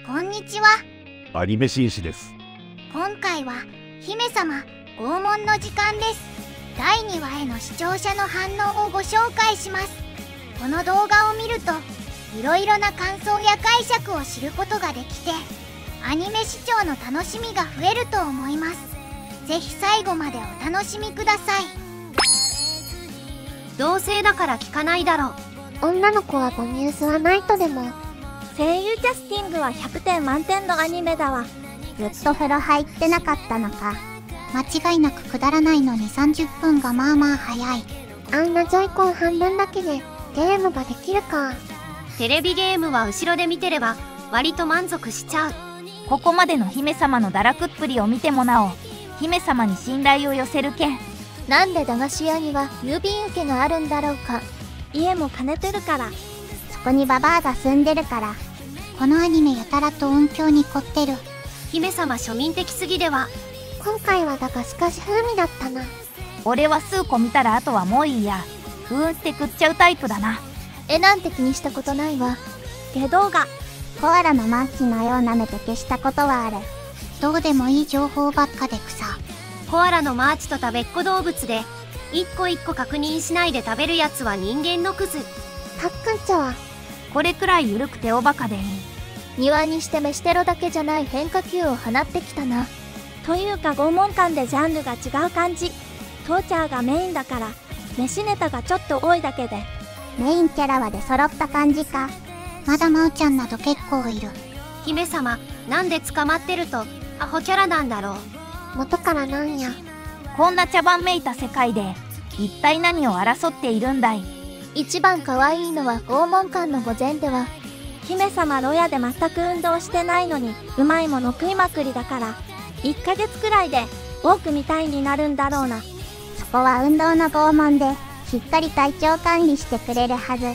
こんにちは。アニメ紳士です。今回は姫様拷問の時間です。第2話への視聴者の反応をご紹介します。この動画を見るといろいろな感想や解釈を知ることができて、アニメ視聴の楽しみが増えると思います。ぜひ最後までお楽しみください。同性だから聞かないだろう。女の子は母乳吸わないとでも。声優キャスティングは100点満点のアニメだわ。ずっと風呂入ってなかったのか。間違いなくくだらないのに30分がまあまあ早い。あんなジョイコン半分だけでゲームができるか。テレビゲームは後ろで見てれば割と満足しちゃう。ここまでの姫様の堕落っぷりを見てもなお、姫様に信頼を寄せるけん。なんで駄菓子屋には郵便受けがあるんだろうか。家も兼ねてるから。そこにババアが住んでるから。このアニメやたらと音響に凝ってる。姫様庶民的すぎでは。今回はだがしかし風味だったな。俺は数個見たらあとはもういいや。ふーんって食っちゃうタイプだな。絵なんて気にしたことないわ。下動画。コアラのマッチの絵を舐めて消したことはある。どうでもいい情報ばっかで草。コアラのマーチと食べっ子動物で一個一個確認しないで食べるやつは人間のクズ。たっくんちょはこれくらい緩くておバカでいい。庭にして飯テロだけじゃない変化球を放ってきたな。というか拷問感でジャンルが違う感じ。トーチャーがメインだから飯ネタがちょっと多いだけで。メインキャラはで揃った感じか。まだまうちゃんなど結構いる。姫様、なんで捕まってるとアホキャラなんだろう。元からなんや。こんな茶番めいた世界で一体何を争っているんだい。一番可愛いのは拷問感の御前では、姫様ロヤで全く運動してないのにうまいもの食いまくりだから1ヶ月くらいで多く見たいになるんだろうな。そこは運動の拷問でしっかり体調管理してくれるはず。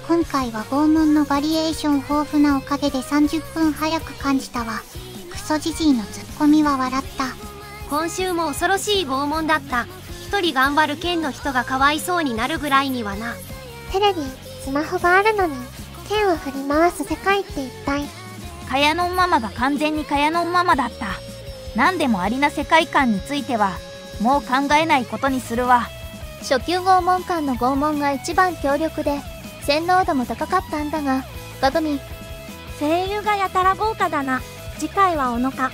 今回は拷問のバリエーション豊富なおかげで30分早く感じたわ。クソジジイのツッコミは笑った。今週も恐ろしい拷問だった。一人頑張る剣の人がかわいそうになるぐらいにはな。テレビ、スマホがあるのに剣を振り回す世界って一体。カヤノンママが完全にカヤノンママだった。何でもありな世界観についてはもう考えないことにするわ。初級拷問官の拷問が一番強力で洗脳度も高かったんだが、ガグミ声優がやたら豪華だな。次回はおのか。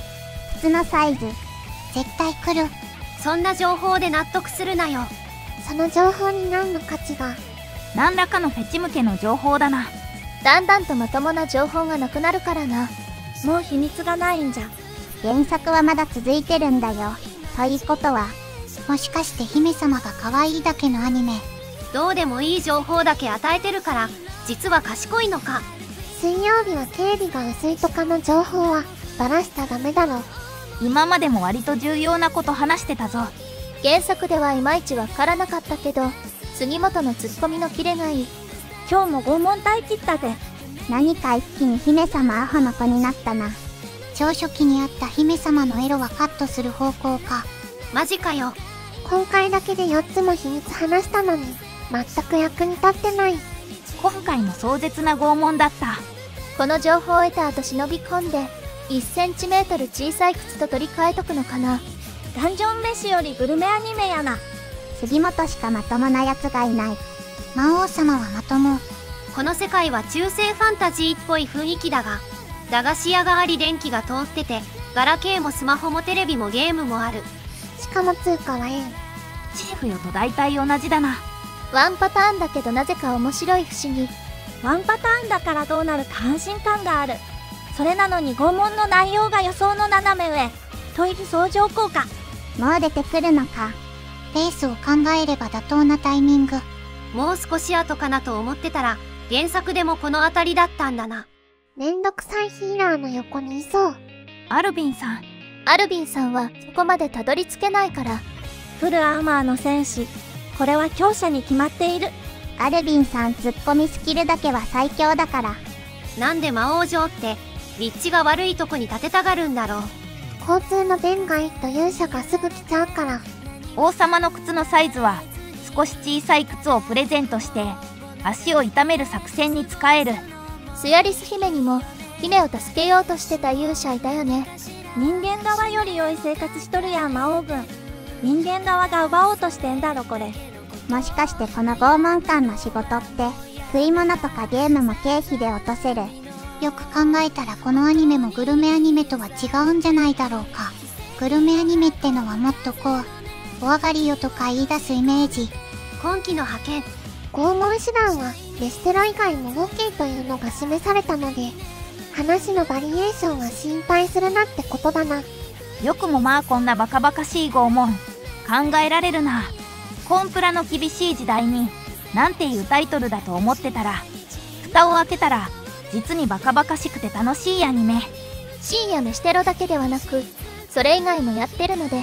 普通のサイズ絶対来る。そんな情報で納得するなよ。その情報に何の価値が。何らかのフェチ向けの情報だな。だんだんとまともな情報がなくなるからな。もう秘密がないんじゃ。原作はまだ続いてるんだよ。ということはもしかして姫様が可愛いだけのアニメ。どうでもいい情報だけ与えてるから実は賢いのか。水曜日は警備が薄いとかの情報はバラしちゃダメだろ。今までも割と重要なこと話してたぞ。原作ではいまいちわからなかったけど、杉本のツッコミのキレがいい。今日も拷問隊切ったぜ。何か一気に姫様アホの子になったな。超初期にあった姫様のエロはカットする方向か。マジかよ。今回だけで4つも秘密話したのに全く役に立ってない。今回も壮絶な拷問だった。この情報を得た後忍び込んで1センチメートル小さい靴と取り替えとくのかな。ダンジョン飯よりグルメアニメやな。杉本しかまともなやつがいない。魔王様はまとも。この世界は中世ファンタジーっぽい雰囲気だが、駄菓子屋があり電気が通ってて、ガラケーもスマホもテレビもゲームもある。しかも通貨は円。チーフよと大体同じだな。ワンパターンだけどなぜか面白い不思議。ワンパターンだからどうなるか安心感がある。それなのに拷問の内容が予想の斜め上。トイレ相乗効果。もう出てくるのか。ペースを考えれば妥当なタイミング。もう少し後かなと思ってたら原作でもこの辺りだったんだな。めんどくさいヒーラーの横にいそう。アルビンさん。アルビンさんはそこまでたどり着けないから。フルアーマーの戦士。これは強者に決まっている。アルビンさんツッコミスキルだけは最強だから。なんで魔王城って立地が悪いとこに建てたがるんだろう。交通の便がいいと勇者がすぐ来ちゃうから。王様の靴のサイズは少し小さい靴をプレゼントして足を痛める作戦に使える。スヤリス姫にも姫を助けようとしてた勇者いたよね。人間側より良い生活しとるやん、魔王軍。人間側が奪おうとしてんだろ、これ。もしかしてこの拷問官の仕事って食い物とかゲームも経費で落とせる。よく考えたらこのアニメもグルメアニメとは違うんじゃないだろうか。グルメアニメってのはもっとこう、お上がりよとか言い出すイメージ。今期の派遣。拷問手段はレステロ以外も OK というのが示されたので、話のバリエーションは心配するなってことだな。よくもまあこんなバカバカしい拷問考えられるな。コンプラの厳しい時代になんていうタイトルだと思ってたら、蓋を開けたら実にバカバカしくて楽しいアニメ。深夜飯テロだけではなく、それ以外もやってるので、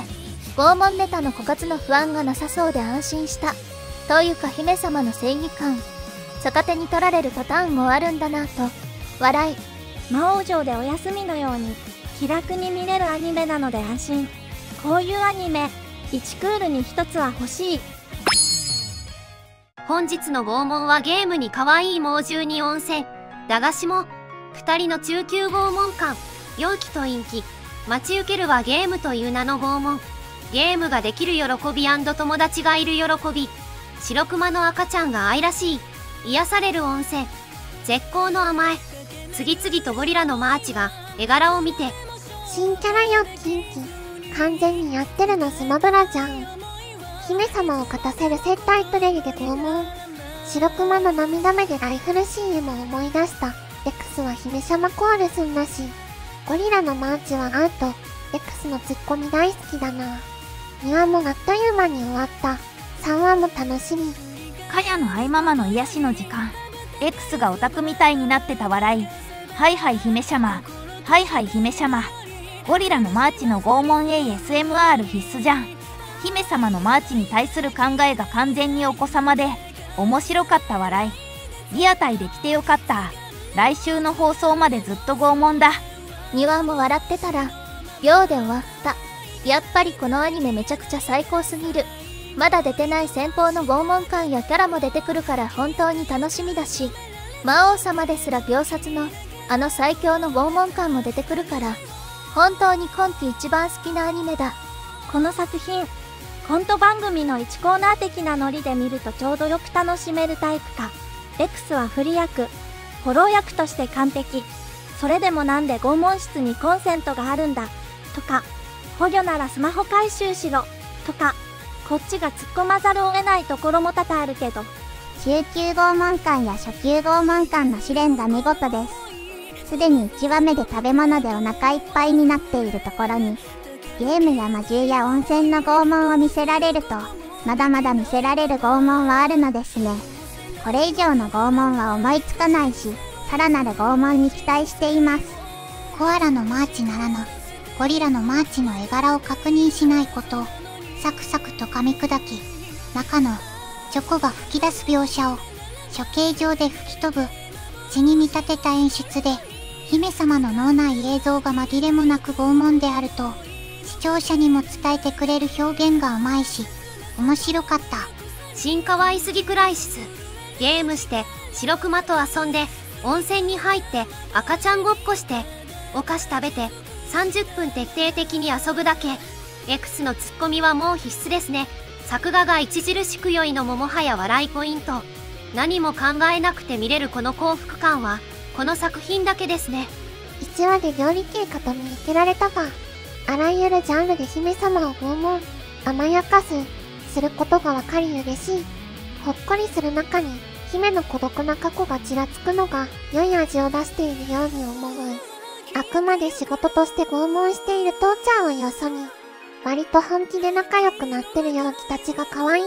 拷問ネタの枯渇の不安がなさそうで安心した。というか姫様の正義感、逆手に取られるパターンもあるんだなと、笑い。魔王城でお休みのように気楽に見れるアニメなので安心。こういうアニメ、1クールに1つは欲しい。本日の拷問はゲームに可愛い猛獣に温泉、駄菓子も、2人の中級拷問官、陽気と陰気、待ち受けるはゲームという名の拷問。ゲームができる喜び&友達がいる喜び。白熊の赤ちゃんが愛らしい、癒される温泉。絶好の甘え。次々とゴリラのマーチが絵柄を見て、新キャラよ、キンキ。完全にやってるのスマブラじゃん。姫様を勝たせる接待プレイで拷問。白熊の涙目でライフル CM を思い出した。X は姫様コールすんだし。ゴリラのマーチはアート。X のツッコミ大好きだな。2話もあっという間に終わった。3話も楽しみ。かやの愛ママの癒しの時間。X がオタクみたいになってた笑い。はいはい姫様。はいはい姫様。ゴリラのマーチの拷問 ASMR 必須じゃん。姫様のマーチに対する考えが完全にお子様で、面白かった笑い。リアタイで来てよかった。来週の放送までずっと拷問だ。2話も笑ってたら、秒で終わった。やっぱりこのアニメめちゃくちゃ最高すぎる。まだ出てない先方の拷問官やキャラも出てくるから本当に楽しみだし、魔王様ですら秒殺のあの最強の拷問官も出てくるから、本当に今季一番好きなアニメだ。この作品、コント番組の1コーナー的なノリで見るとちょうどよく楽しめるタイプか。X は不利役、フォロー役として完璧。それでもなんで拷問室にコンセントがあるんだとか、捕虜ならスマホ回収しろとか、こっちが突っ込まざるを得ないところも多々あるけど、中級拷問官や初級拷問官の試練が見事です。すでに1話目で食べ物でお腹いっぱいになっているところに、ゲームや魔獣や温泉の拷問を見せられると、まだまだ見せられる拷問はあるのですね。これ以上の拷問は思いつかないし、さらなる拷問に期待しています。コアラのマーチならぬ、ゴリラのマーチの絵柄を確認しないこと、サクサクと噛み砕き、中のチョコが吹き出す描写を処刑場で吹き飛ぶ、血に見立てた演出で、姫様の脳内映像が紛れもなく拷問であると、視聴者にも伝えてくれる表現がうまいし、面白かった。新可愛すぎクライシス。ゲームして、白熊と遊んで、温泉に入って、赤ちゃんごっこして、お菓子食べて、30分徹底的に遊ぶだけ。X のツッコミはもう必須ですね。作画が著しく良いのももはや笑いポイント。何も考えなくて見れるこの幸福感は、この作品だけですね。1話で料理系かと見受けられたが、あらゆるジャンルで姫様を拷問、甘やかすることがわかり嬉しい。ほっこりする中に、姫の孤独な過去がちらつくのが良い味を出しているように思う。あくまで仕事として拷問している父ちゃんをよそに、割と本気で仲良くなってる陽気たちが可愛い。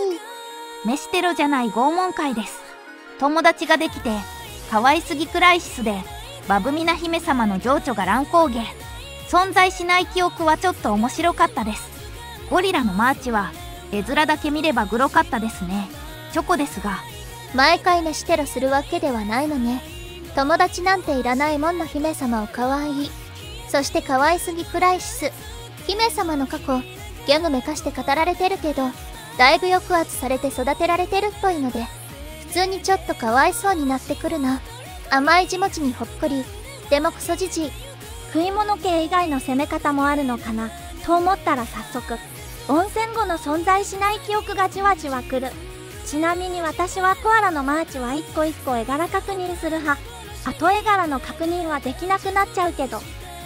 飯テロじゃない拷問会です。友達ができて、可愛すぎクライシスで、バブミな姫様の情緒が乱高下。存在しない記憶はちょっと面白かったです。ゴリラのマーチは、絵面だけ見ればグロかったですね。チョコですが。毎回飯テロするわけではないのね。友達なんていらないもんの姫様を可愛い。そして可愛すぎクライシス。姫様の過去、ギャグめかして語られてるけど、だいぶ抑圧されて育てられてるっぽいので、普通にちょっとかわいそうになってくるな。甘い字持ちにほっこり、でもクソじじい。食い物系以外の攻め方もあるのかなと思ったら早速、温泉後の存在しない記憶がじわじわくる。ちなみに私はコアラのマーチは一個一個絵柄確認する派。後絵柄の確認はできなくなっちゃうけど、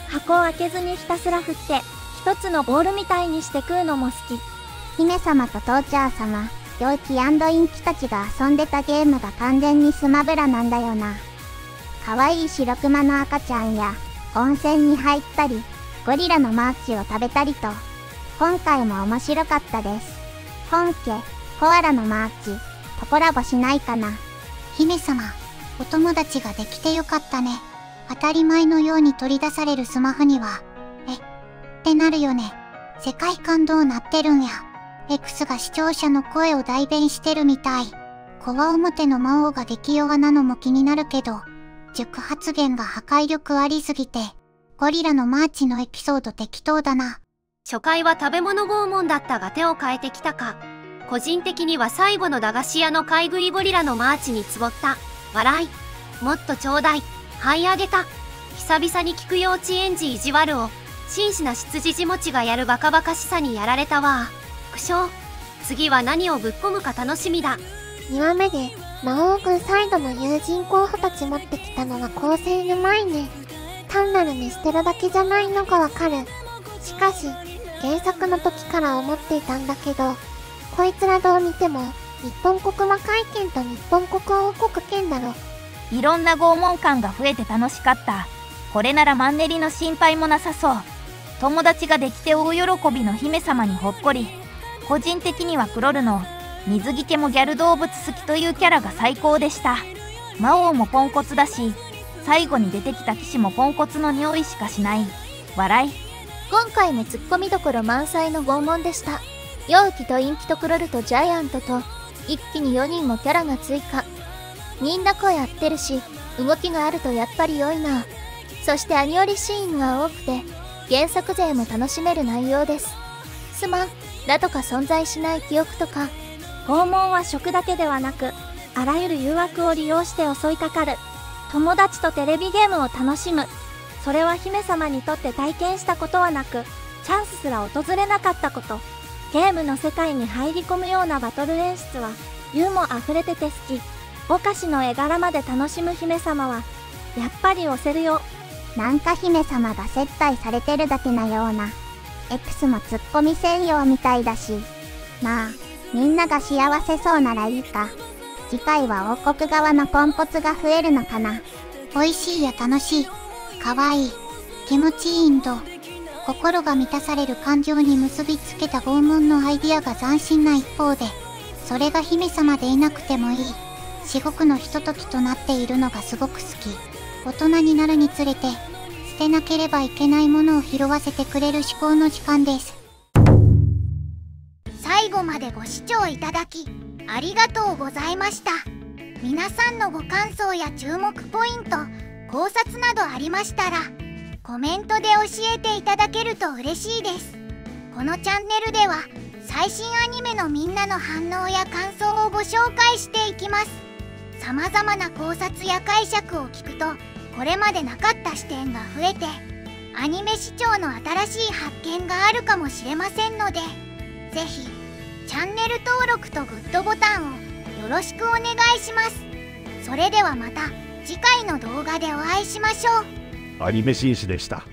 箱を開けずにひたすら振って一つのボールみたいにして食うのも好き。姫様とトーチャー様、陽気インキたちが遊んでたゲームが完全にスマブラなんだよな。可愛い白熊の赤ちゃんや温泉に入ったり、ゴリラのマーチを食べたりと、今回も面白かったです。本家コアラのマーチとコラボしないかな。姫様、お友達ができてよかったね。当たり前のように取り出されるスマホには、ってなるよね。世界観どうなってるんや。X が視聴者の声を代弁してるみたい。コア表の魔王が激弱なのも気になるけど、塾発言が破壊力ありすぎて、ゴリラのマーチのエピソード適当だな。初回は食べ物拷問だったが手を変えてきたか。個人的には最後の駄菓子屋の買い食いゴリラのマーチにつぼった。笑い。もっとちょうだい。はいあげた。久々に聞く幼稚園児意地悪を、真摯な執事じもちがやるバカバカしさにやられたわ。苦笑。次は何をぶっ込むか楽しみだ。2話目で魔王軍サイドの友人候補たち持ってきたのは構成うまいね。単なる見捨てるだけじゃないのがわかる。しかし原作の時から思っていたんだけど、こいつらどう見ても日本国魔会券と日本国王国券だろ。いろんな拷問感が増えて楽しかった。これならマンネリの心配もなさそう。友達ができて大喜びの姫様にほっこり。個人的にはクロルの水着家もギャル動物好きというキャラが最高でした。魔王もポンコツだし、最後に出てきた騎士もポンコツの匂いしかしない。笑い。今回もツッコミどころ満載の拷問でした。陽気と陰気とクロルとジャイアントと一気に4人もキャラが追加。みんな声合ってるし、動きがあるとやっぱり良いな。そしてアニオリシーンが多くて原作勢も楽しめる内容です。すまんだとか存在しない記憶とか。拷問は食だけではなく、あらゆる誘惑を利用して襲いかかる。友達とテレビゲームを楽しむ。それは姫様にとって体験したことはなく、チャンスすら訪れなかったこと。ゲームの世界に入り込むようなバトル演出はユーモア溢れてて好き。お菓子の絵柄まで楽しむ姫様はやっぱり押せるよ。なんか姫様が接待されてるだけなような。X もツッコミ専用みたいだし、まあみんなが幸せそうならいいか。次回は王国側のポンコツが増えるのかな。美味しいや楽しい、かわいい、気持ちいいんど。心が満たされる感情に結びつけた拷問のアイディアが斬新な一方で、それが姫様でいなくてもいい至極のひとときとなっているのがすごく好き。大人になるにつれて捨てなければいけないものを拾わせてくれる至高の時間です。最後までご視聴いただきありがとうございました。皆さんのご感想や注目ポイント、考察などありましたらコメントで教えていただけると嬉しいです。このチャンネルでは最新アニメのみんなの反応や感想をご紹介していきます。様々な考察や解釈を聞くとこれまでなかった視点が増えてアニメ視聴の新しい発見があるかもしれませんので、ぜひチャンネル登録とグッドボタンをよろしくお願いします。それではまた次回の動画でお会いしましょう。アニメ紳士でした。